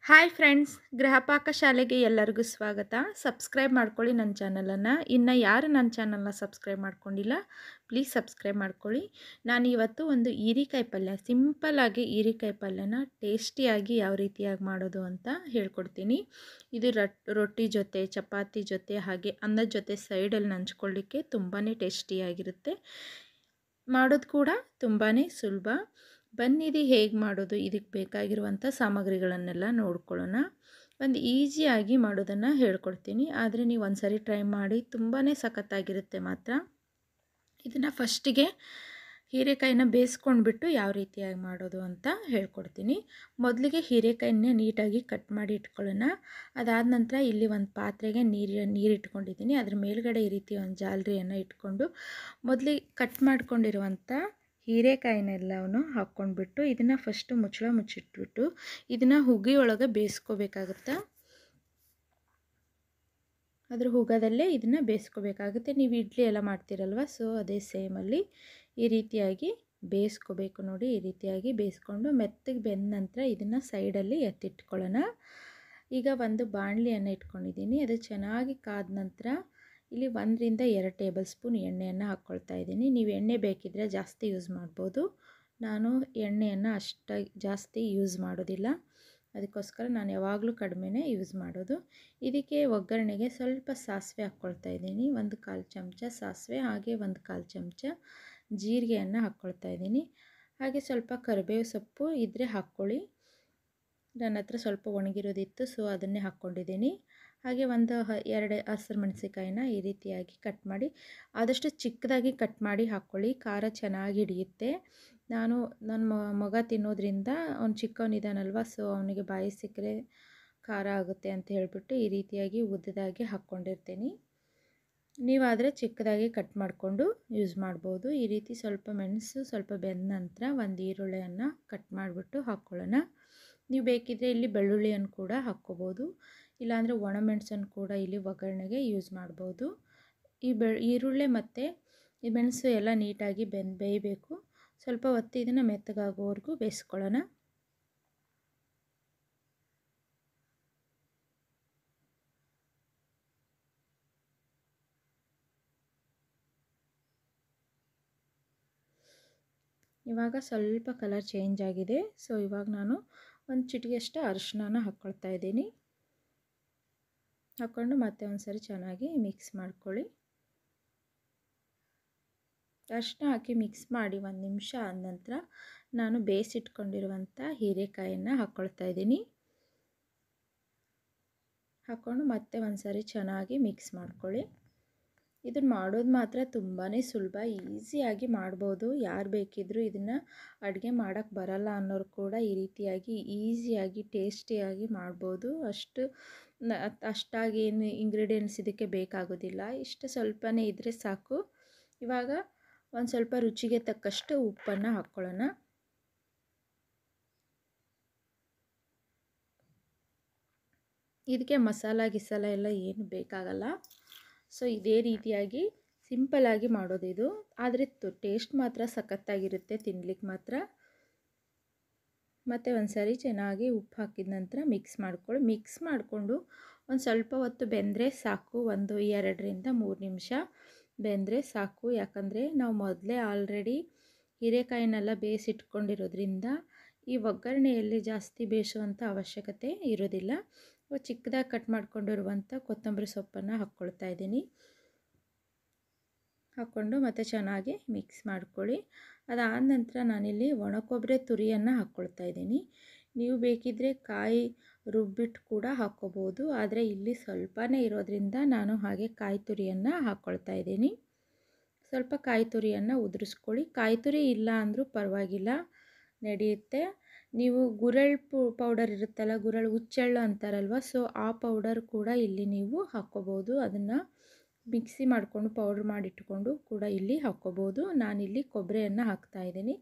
Hi friends, Gruhapaka ಶಾಲೆಗೆ ಎಲ್ಲರಿಗೂ ಸ್ವಾಗತ. ಸಬ್ಸ್ಕ್ರೈಬ್ ಮಾಡ್ಕೊಳ್ಳಿ ನನ್ನ ಚಾನಲನ್ನು. ಇನ್ನು ಯಾರು ನನ್ನ ಚಾನಲ್ನ ಸಬ್ಸ್ಕ್ರೈಬ್ ಮಾಡ್ಕೊಂಡಿಲ್ಲ, ಪ್ಲೀಸ್ ಸಬ್ಸ್ಕ್ರೈಬ್ ಮಾಡ್ಕೊಳ್ಳಿ. ನಾನು ಇವತ್ತು ಒಂದು ಹೀರೆಕಾಯಿ ಪಲ್ಯ, ಸಿಂಪಲ್ಲಾಗಿ ಹೀರೆಕಾಯಿ ಪಲ್ಯನ ಟೇಸ್ಟಿಯಾಗಿ ಯಾವ ರೀತಿಯಾಗಿ ಮಾಡೋದು ಅಂತ ಹೇಳ್ಕೊಡ್ತೀನಿ. ಇದು ರೊಟ್ಟಿ ಜೊತೆ, ಚಪಾತಿ ಜೊತೆ, ಹಾಗೆ ಅನ್ನದ ಜೊತೆ ಸೈಡಲ್ಲಿ ನಂಚ್ಕೊಳ್ಳಿಕ್ಕೆ ತುಂಬಾ ಟೇಸ್ಟಿಯಾಗಿರುತ್ತೆ. ಮಾಡೋದು ಕೂಡ ತುಂಬಾ ಸುಲಭ. ಬನ್ನಿರಿ ಹೇಗೆ ಮಾಡೋದು, ಇದಕ್ಕೆ ಬೇಕಾಗಿರುವಂಥ ಸಾಮಗ್ರಿಗಳನ್ನೆಲ್ಲ ನೋಡ್ಕೊಳ್ಳೋಣ. ಒಂದು ಈಸಿಯಾಗಿ ಮಾಡೋದನ್ನು ಹೇಳ್ಕೊಡ್ತೀನಿ, ಆದರೆ ನೀವು ಒಂದು ಸರಿ ಟ್ರೈ ಮಾಡಿ, ತುಂಬಾ ಸಖತ್ತಾಗಿರುತ್ತೆ ಮಾತ್ರ. ಇದನ್ನು ಫಸ್ಟಿಗೆ ಹೀರೆಕಾಯಿನ ಬೇಯಿಸ್ಕೊಂಡ್ಬಿಟ್ಟು ಯಾವ ರೀತಿಯಾಗಿ ಮಾಡೋದು ಅಂತ ಹೇಳ್ಕೊಡ್ತೀನಿ. ಮೊದಲಿಗೆ ಹೀರೆಕಾಯಿನ ನೀಟಾಗಿ ಕಟ್ ಮಾಡಿ ಇಟ್ಕೊಳ್ಳೋಣ. ಅದಾದ ನಂತರ ಇಲ್ಲಿ ಒಂದು ಪಾತ್ರೆಗೆ ನೀರು ಇಟ್ಕೊಂಡಿದ್ದೀನಿ. ಅದ್ರ ಮೇಲ್ಗಡೆ ಈ ರೀತಿ ಒಂದು ಜಾಲರಿಯನ್ನು ಇಟ್ಕೊಂಡು ಮೊದಲಿಗೆ ಕಟ್ ಮಾಡ್ಕೊಂಡಿರುವಂಥ ಹೀರೆಕಾಯಿನೆಲ್ಲವನ್ನು ಹಾಕ್ಕೊಂಡ್ಬಿಟ್ಟು ಇದನ್ನು ಫಸ್ಟು ಮುಚ್ಚಿಟ್ಬಿಟ್ಟು ಇದನ್ನು ಹುಗಿ ಒಳಗೆ ಬೇಯಿಸ್ಕೋಬೇಕಾಗುತ್ತೆ. ಅದ್ರ ಹುಗದಲ್ಲೇ ಇದನ್ನು ಬೇಯಿಸ್ಕೋಬೇಕಾಗುತ್ತೆ. ನೀವು ಇಡ್ಲಿ ಎಲ್ಲ ಮಾಡ್ತೀರಲ್ವ, ಸೊ ಅದೇ ಸೇಮಲ್ಲಿ ಈ ರೀತಿಯಾಗಿ ಬೇಯಿಸ್ಕೋಬೇಕು. ನೋಡಿ, ಈ ರೀತಿಯಾಗಿ ಬೇಯಿಸ್ಕೊಂಡು ಮೆತ್ತಗೆ ಬೆಂದ ನಂತರ ಇದನ್ನು ಸೈಡಲ್ಲಿ ಎತ್ತಿಟ್ಕೊಳ್ಳೋಣ. ಈಗ ಒಂದು ಬಾಣಲಿಯನ್ನು ಇಟ್ಕೊಂಡಿದ್ದೀನಿ. ಅದು ಚೆನ್ನಾಗಿ ಕಾದ ನಂತರ ಇಲ್ಲಿ 1 ರಿಂದ 2 ಟೇಬಲ್ ಸ್ಪೂನ್ ಎಣ್ಣೆಯನ್ನು ಹಾಕ್ಕೊಳ್ತಾ ಇದ್ದೀನಿ. ನೀವು ಎಣ್ಣೆ ಬೇಕಿದ್ದರೆ ಜಾಸ್ತಿ ಯೂಸ್ ಮಾಡ್ಬೋದು. ನಾನು ಎಣ್ಣೆಯನ್ನು ಅಷ್ಟಾಗಿ ಜಾಸ್ತಿ ಯೂಸ್ ಮಾಡೋದಿಲ್ಲ, ಅದಕ್ಕೋಸ್ಕರ ನಾನು ಯಾವಾಗಲೂ ಕಡಿಮೆನೇ ಯೂಸ್ ಮಾಡೋದು. ಇದಕ್ಕೆ ಒಗ್ಗರಣೆಗೆ ಸ್ವಲ್ಪ ಸಾಸಿವೆ ಹಾಕ್ಕೊಳ್ತಾ ಇದ್ದೀನಿ. 1/4 ಚಮಚ ಸಾಸಿವೆ, ಹಾಗೆ 1/4 ಚಮಚ ಜೀರಿಗೆಯನ್ನು ಹಾಕ್ಕೊಳ್ತಾ ಇದ್ದೀನಿ. ಹಾಗೆ ಸ್ವಲ್ಪ ಕರಿಬೇವು ಸೊಪ್ಪು ಇದ್ದರೆ ಹಾಕ್ಕೊಳ್ಳಿ. ನನ್ನ ಹತ್ರ ಸ್ವಲ್ಪ ಒಣಗಿರೋದಿತ್ತು, ಸೊ ಅದನ್ನೇ ಹಾಕ್ಕೊಂಡಿದ್ದೀನಿ. ಹಾಗೆ 2 ಹಸಿರು ಮೆಣಸಿಕಾಯಿನ ಈ ರೀತಿಯಾಗಿ ಕಟ್ ಮಾಡಿ, ಆದಷ್ಟು ಚಿಕ್ಕದಾಗಿ ಕಟ್ ಮಾಡಿ ಹಾಕ್ಕೊಳ್ಳಿ, ಖಾರ ಚೆನ್ನಾಗಿ ಹಿಡಿಯುತ್ತೆ. ನನ್ನ ಮಗ ತಿನ್ನೋದ್ರಿಂದ ಅವ್ನು ಚಿಕ್ಕವನಿದ್ದಾನಲ್ವ, ಸೊ ಅವನಿಗೆ ಬಾಯಿ ಸಿಕ್ಕರೆ ಖಾರ ಆಗುತ್ತೆ ಅಂತ ಹೇಳಿಬಿಟ್ಟು ಈ ರೀತಿಯಾಗಿ ಉದ್ದದಾಗಿ ಹಾಕ್ಕೊಂಡಿರ್ತೀನಿ. ನೀವಾದರೆ ಚಿಕ್ಕದಾಗಿ ಕಟ್ ಮಾಡಿಕೊಂಡು ಯೂಸ್ ಮಾಡ್ಬೋದು. ಈ ರೀತಿ ಸ್ವಲ್ಪ ಮೆಣಸು ಸ್ವಲ್ಪ ಬೆಂದ ನಂತರ ಒಂದು ಈರುಳ್ಳಿಯನ್ನು ಕಟ್ ಮಾಡಿಬಿಟ್ಟು ಹಾಕ್ಕೊಳ್ಳೋಣ. ನೀವು ಬೇಕಿದ್ದರೆ ಇಲ್ಲಿ ಬೆಳ್ಳುಳ್ಳಿಯನ್ನು ಕೂಡ ಹಾಕ್ಕೋಬೋದು, ಇಲ್ಲಾಂದರೆ ಒಣಮೆಣಸನ್ನು ಕೂಡ ಇಲ್ಲಿ ಒಗ್ಗರಣೆಗೆ ಯೂಸ್ ಮಾಡ್ಬೋದು. ಈ ಈರುಳ್ಳಿ ಮತ್ತು ಈ ಮೆಣಸು ಎಲ್ಲ ನೀಟಾಗಿ ಬೇಯಬೇಕು. ಸ್ವಲ್ಪ ಹೊತ್ತು ಇದನ್ನು ಮೆತ್ತಗಾಗೋವರೆಗೂ ಬೇಯಿಸ್ಕೊಳ್ಳೋಣ. ಇವಾಗ ಸ್ವಲ್ಪ ಕಲರ್ ಚೇಂಜ್ ಆಗಿದೆ, ಸೊ ಇವಾಗ ನಾನು ಒಂದು ಚಿಟಿಕೆಯಷ್ಟು ಅರಿಶಿನ ಹಾಕ್ಕೊಳ್ತಾ ಇದ್ದೀನಿ. ಹಾಕ್ಕೊಂಡು ಮತ್ತೆ ಒಂದು ಸರಿ ಚೆನ್ನಾಗಿ ಮಿಕ್ಸ್ ಮಾಡ್ಕೊಳ್ಳಿ. ಅರಿಶಿನ ಹಾಕಿ ಮಿಕ್ಸ್ ಮಾಡಿ 1 ನಿಮಿಷ ಆದ ನಂತರ ನಾನು ಬೇಯಿಸಿಟ್ಕೊಂಡಿರುವಂಥ ಹೀರೆಕಾಯನ್ನು ಹಾಕ್ಕೊಳ್ತಾ ಇದ್ದೀನಿ. ಹಾಕ್ಕೊಂಡು ಮತ್ತೆ ಒಂದು ಸರಿ ಚೆನ್ನಾಗಿ ಮಿಕ್ಸ್ ಮಾಡ್ಕೊಳ್ಳಿ. ಇದನ್ನು ಮಾಡೋದು ಮಾತ್ರ ತುಂಬಾ ಸುಲಭ, ಈಸಿಯಾಗಿ ಮಾಡ್ಬೋದು. ಯಾರು ಬೇಕಿದ್ದರೂ ಇದನ್ನು ಅಡುಗೆ ಮಾಡೋಕ್ಕೆ ಬರಲ್ಲ ಅನ್ನೋರು ಕೂಡ ಈ ರೀತಿಯಾಗಿ ಈಸಿಯಾಗಿ ಟೇಸ್ಟಿಯಾಗಿ ಮಾಡ್ಬೋದು. ಅಷ್ಟಾಗಿ ಏನು ಇಂಗ್ರೀಡಿಯೆಂಟ್ಸ್ ಇದಕ್ಕೆ ಬೇಕಾಗೋದಿಲ್ಲ, ಇಷ್ಟು ಸ್ವಲ್ಪನೇ ಇದ್ದರೆ ಸಾಕು. ಇವಾಗ ಒಂದು ಸ್ವಲ್ಪ ರುಚಿಗೆ ತಕ್ಕಷ್ಟು ಉಪ್ಪನ್ನು ಹಾಕ್ಕೊಳ್ಳೋಣ. ಇದಕ್ಕೆ ಮಸಾಲ ಎಲ್ಲ ಏನು ಬೇಕಾಗಲ್ಲ. ಸೊ ಇದೇ ರೀತಿಯಾಗಿ ಸಿಂಪಲ್ಲಾಗಿ ಮಾಡೋದು ಇದು, ಆದರೆ ಟೇಸ್ಟ್ ಮಾತ್ರ ಸಖತ್ತಾಗಿರುತ್ತೆ ತಿನ್ಲಿಕ್ಕೆ ಮಾತ್ರ. ಮತ್ತು ಒಂದು ಸರಿ ಚೆನ್ನಾಗಿ ಉಪ್ಪು ಹಾಕಿದ ನಂತರ ಮಿಕ್ಸ್ ಮಾಡಿಕೊಂಡು ಒಂದು ಸ್ವಲ್ಪ ಹೊತ್ತು ಬೆಂದರೆ ಸಾಕು. 2 ರಿಂದ 3 ನಿಮಿಷ ಬೆಂದರೆ ಸಾಕು. ಯಾಕಂದರೆ ನಾವು ಮೊದಲೇ ಆಲ್ರೆಡಿ ಹೀರೆಕಾಯಿನೆಲ್ಲ ಬೇಯಿಸಿಟ್ಕೊಂಡಿರೋದ್ರಿಂದ ಈ ಒಗ್ಗರಣೆಯಲ್ಲಿ ಜಾಸ್ತಿ ಬೇಯಿಸುವಂಥ ಅವಶ್ಯಕತೆ ಇರೋದಿಲ್ಲ. ಚಿಕ್ಕದಾಗಿ ಕಟ್ ಮಾಡ್ಕೊಂಡಿರುವಂಥ ಕೊತ್ತಂಬರಿ ಸೊಪ್ಪನ್ನು ಹಾಕ್ಕೊಳ್ತಾ ಇದ್ದೀನಿ. ಹಾಕ್ಕೊಂಡು ಮತ್ತೆ ಚೆನ್ನಾಗಿ ಮಿಕ್ಸ್ ಮಾಡ್ಕೊಳ್ಳಿ. ಅದಾದ ನಂತರ ನಾನಿಲ್ಲಿ ಒಣ ಕೊಬ್ಬರಿ ತುರಿಯನ್ನು ಹಾಕ್ಕೊಳ್ತಾ ಇದ್ದೀನಿ. ನೀವು ಬೇಕಿದ್ದರೆ ಕಾಯಿ ರುಬ್ಬಿಟ್ಟು ಕೂಡ ಹಾಕ್ಕೋಬೋದು, ಆದರೆ ಇಲ್ಲಿ ಸ್ವಲ್ಪನೇ ಇರೋದ್ರಿಂದ ನಾನು ಹಾಗೆ ಕಾಯಿ ತುರಿಯನ್ನು ಹಾಕ್ಕೊಳ್ತಾ ಇದ್ದೀನಿ. ಸ್ವಲ್ಪ ಕಾಯಿ ತುರಿಯನ್ನು ಉದುರಿಸ್ಕೊಳ್ಳಿ. ಕಾಯಿ ತುರಿ ಇಲ್ಲ ಅಂದರೂ ಪರವಾಗಿಲ್ಲ, ನಡೆಯುತ್ತೆ. ನೀವು ಗುರೆಳ್ಳು ಪೌಡರ್ ಇರುತ್ತಲ್ಲ, ಗುರೆಳ್ಳು ಹುಚ್ಚೆಳ್ಳು ಅಂತಾರಲ್ವ, ಸೊ ಆ ಪೌಡರ್ ಕೂಡ ಇಲ್ಲಿ ನೀವು ಹಾಕ್ಕೋಬೋದು. ಅದನ್ನು ಮಿಕ್ಸಿ ಮಾಡಿಕೊಂಡು ಪೌಡ್ರ್ ಮಾಡಿಟ್ಕೊಂಡು ಕೂಡ ಇಲ್ಲಿ ಹಾಕ್ಕೋಬೋದು. ನಾನಿಲ್ಲಿ ಕೊಬ್ಬರಿಯನ್ನು ಹಾಕ್ತಾಯಿದ್ದೀನಿ.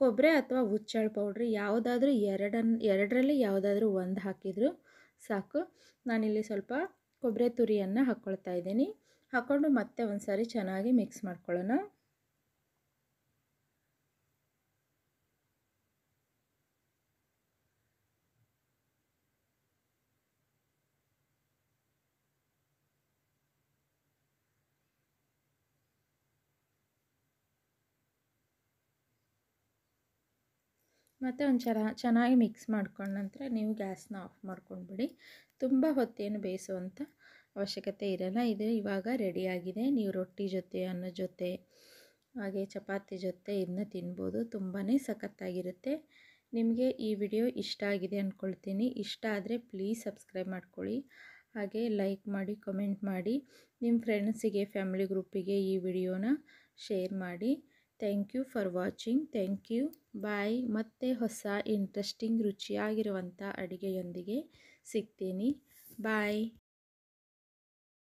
ಕೊಬ್ಬರಿ ಅಥವಾ ಹುಚ್ಚೆಳ್ಳು ಪೌಡ್ರ್ ಯಾವುದಾದ್ರೂ ಎರಡರಲ್ಲಿ ಯಾವುದಾದ್ರೂ ಒಂದು ಹಾಕಿದರೂ ಸಾಕು. ನಾನಿಲ್ಲಿ ಸ್ವಲ್ಪ ಕೊಬ್ಬರಿ ತುರಿಯನ್ನು ಹಾಕ್ಕೊಳ್ತಾ ಇದ್ದೀನಿ. ಹಾಕ್ಕೊಂಡು ಮತ್ತೆ ಒಂದು ಸಾರಿ ಚೆನ್ನಾಗಿ ಮಿಕ್ಸ್ ಮಾಡ್ಕೊಳ್ಳೋಣ. ಮತ್ತು ಒಂದು ಚೆನ್ನಾಗಿ ಮಿಕ್ಸ್ ಮಾಡ್ಕೊಂಡ ನಂತರ ನೀವು ಗ್ಯಾಸ್ನ ಆಫ್ ಮಾಡ್ಕೊಂಡ್ಬಿಡಿ. ತುಂಬ ಹೊತ್ತೇನು ಬೇಯಿಸುವಂಥ ಅವಶ್ಯಕತೆ ಇರಲ್ಲ. ಇದು ಇವಾಗ ರೆಡಿಯಾಗಿದೆ. ನೀವು ರೊಟ್ಟಿ ಜೊತೆ, ಅನ್ನದ ಜೊತೆ, ಹಾಗೆ ಚಪಾತಿ ಜೊತೆ ಇದನ್ನ ತಿನ್ಬೋದು. ತುಂಬಾ ಸಖತ್ತಾಗಿರುತ್ತೆ. ನಿಮಗೆ ಈ ವಿಡಿಯೋ ಇಷ್ಟ ಆಗಿದೆ ಅಂದ್ಕೊಳ್ತೀನಿ. ಇಷ್ಟ ಆದರೆ ಪ್ಲೀಸ್ ಸಬ್ಸ್ಕ್ರೈಬ್ ಮಾಡ್ಕೊಳ್ಳಿ, ಹಾಗೆ ಲೈಕ್ ಮಾಡಿ, ಕಮೆಂಟ್ ಮಾಡಿ, ನಿಮ್ಮ ಫ್ರೆಂಡ್ಸಿಗೆ, ಫ್ಯಾಮಿಲಿ ಗ್ರೂಪಿಗೆ ಈ ವಿಡಿಯೋನ ಶೇರ್ ಮಾಡಿ. Thank you for watching. Thank you. Bye. ಮತ್ತೆ ಹೊಸ ಇಂಟ್ರೆಸ್ಟಿಂಗ್ ರುಚಿಯಾಗಿರುವಂಥ ಅಡುಗೆಯೊಂದಿಗೆ ಸಿಗ್ತೀನಿ. ಬಾಯ್.